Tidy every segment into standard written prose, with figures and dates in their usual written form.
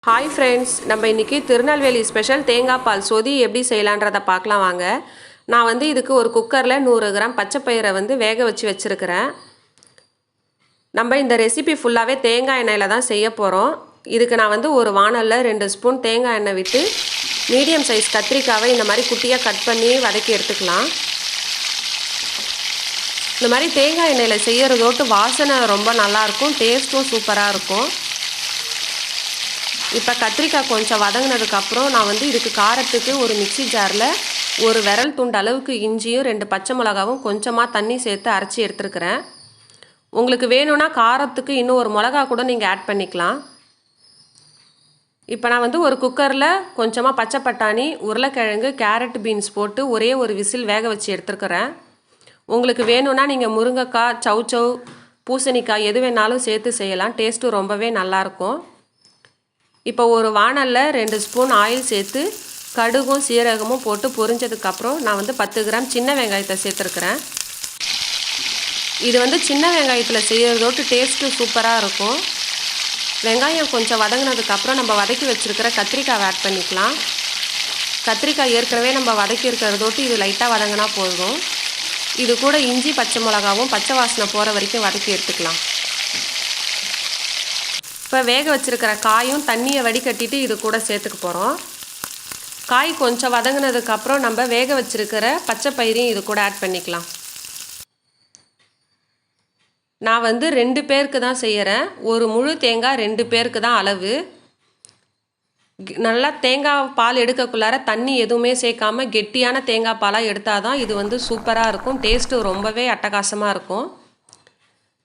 Hi friends, நம்ம இன்றைக்கி Tirunelveli special தேங்காய் பால் சொதி எப்படி செய்யலான்றதை பார்க்கலாம் வாங்க. நான் இதுக்கு ஒரு குக்கரில் 100 கிராம் பச்சைப்பயிரை வேக வச்சுருக்கிறேன். நம்ம இந்த ரெசிபி ஃபுல்லாகவே தேங்காய் எண்ணெயில் தான் செய்ய போகிறோம். இதுக்கு நான் ஒரு வானலில் 2 ஸ்பூன் தேங்காய் எண்ணெய் விட்டு மீடியம் சைஸ் கத்திரிக்காவை இந்த மாதிரி குட்டியாக கட் பண்ணி வதக்கி எடுத்துக்கலாம். இந்த மாதிரி தேங்காய் எண்ணெயில் செய்கிறதோட்டு வாசனை ரொம்ப நல்லாயிருக்கும், டேஸ்ட்டும் சூப்பராக இருக்கும். இப்போ கத்திரிக்காய் கொஞ்சம் வதங்கினதுக்கப்புறம் நான் இதுக்கு காரத்துக்கு ஒரு மிக்சி ஜாரில் ஒரு விரல் துண்டு அளவுக்கு இஞ்சியும் 2 பச்சை மிளகாவும் கொஞ்சமாக தண்ணி சேர்த்து அரைச்சி எடுத்துருக்கிறேன். உங்களுக்கு வேணும்னா காரத்துக்கு இன்னும் ஒரு மிளகா கூட நீங்கள் ஆட் பண்ணிக்கலாம். இப்போ நான் ஒரு குக்கரில் கொஞ்சமாக பச்சை பட்டாணி, உருளைக்கிழங்கு, கேரட், பீன்ஸ் போட்டு ஒரே ஒரு விசில் வேக வச்சு எடுத்துருக்கிறேன். உங்களுக்கு வேணும்னா நீங்கள் முருங்கைக்காய், சௌச்சௌ, பூசணிக்காய் எது வேணாலும் சேர்த்து செய்யலாம், டேஸ்ட்டு ரொம்பவே நல்லாயிருக்கும். இப்போ ஒரு வானலில் 2 ஸ்பூன் ஆயில் சேர்த்து கடுகும் சீரகமும் போட்டு பொரிஞ்சதுக்கப்புறம் நான் 10 கிராம் சின்ன வெங்காயத்தை சேர்த்துருக்குறேன். இது சின்ன வெங்காயத்தில் செய்கிறதோட்டு டேஸ்ட்டு சூப்பராக இருக்கும். வெங்காயம் கொஞ்சம் வதங்கினதுக்கப்புறம் நம்ம வதக்கி வச்சுருக்கிற கத்திரிக்காய் ஆட் பண்ணிக்கலாம். கத்திரிக்காய் ஏற்கனவே நம்ம வதக்கி இருக்கிறதோட்டு இது லைட்டாக வதங்கினா போதும். இது கூட இஞ்சி பச்சை மிளகாவும் பச்சை வாசனை போகிற வரைக்கும் வதக்கி எடுத்துக்கலாம். இப்போ வேக வச்சுருக்கிற காயும் தண்ணியை வடிகட்டிட்டு இது கூட சேர்த்துக்க போகிறோம். காய் கொஞ்சம் வதங்கினதுக்கப்புறம் நம்ம வேக வச்சுருக்கிற பச்சை பயிரையும் இது கூட ஆட் பண்ணிக்கலாம். நான் 2 பேருக்கு தான் செய்கிறேன். ஒரு முழு தேங்காய் 2 பேருக்கு தான் அளவு. நல்லா தேங்காய் பால் எடுக்கக்குள்ளார தண்ணி எதுவுமே சேர்க்காம கெட்டியான தேங்காய் பாலாக எடுத்தால் தான் இது சூப்பராக இருக்கும், டேஸ்ட்டு ரொம்பவே அட்டகாசமாக இருக்கும்.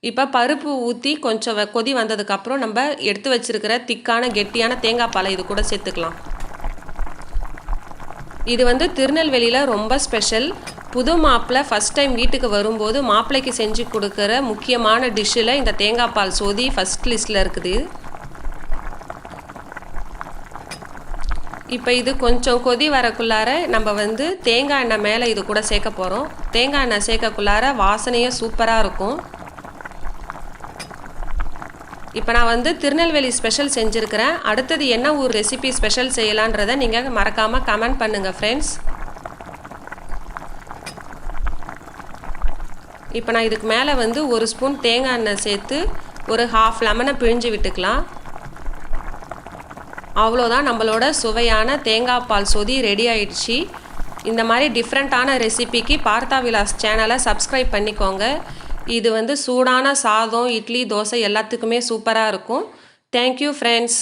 இப்போ பருப்பு ஊற்றி கொஞ்சம் கொதி வந்ததுக்கப்புறம் நம்ம எடுத்து வச்சுருக்கிற திக்கான கெட்டியான தேங்காய் பாலை இது கூட சேர்த்துக்கலாம். இது திருநெல்வேலியில் ரொம்ப ஸ்பெஷல். புது மாப்பிள்ளை ஃபஸ்ட் டைம் வீட்டுக்கு வரும்போது மாப்பிள்ளைக்கு செஞ்சு கொடுக்குற முக்கியமான டிஷ்ஷில் இந்த தேங்காய் பால் சொதி ஃபஸ்ட் லிஸ்ட்டில் இருக்குது. இப்போ இது கொஞ்சம் கொதி வரக்குள்ளார நம்ம தேங்காய் எண்ணெய் மேலே இது கூட சேர்க்க போகிறோம். தேங்காய் எண்ணெய் சேர்க்கக்குள்ளார வாசனையே சூப்பராக இருக்கும். இப்போ நான் திருநெல்வேலி ஸ்பெஷல் செஞ்சுருக்கிறேன். அடுத்தது என்ன ஒரு ரெசிபி ஸ்பெஷல் செய்யலான்றதை நீங்கள் மறக்காமல் கமெண்ட் பண்ணுங்கள் ஃப்ரெண்ட்ஸ். இப்போ நான் இதுக்கு மேலே 1 ஸ்பூன் தேங்காய் எண்ணெய் சேர்த்து ஒரு ½ லெமனை பிழிஞ்சு விட்டுக்கலாம். அவ்வளோதான், நம்மளோட சுவையான தேங்காய் பால் சொதி ரெடி ஆயிடுச்சு. இந்த மாதிரி டிஃப்ரெண்ட்டான ரெசிபிக்கு பார்த்தா விலாஸ் சேனலை சப்ஸ்கிரைப் பண்ணிக்கோங்க. இது சூடான சாதம், இட்லி, தோசை எல்லாத்துக்குமே சூப்பராக இருக்கும். Thank you friends.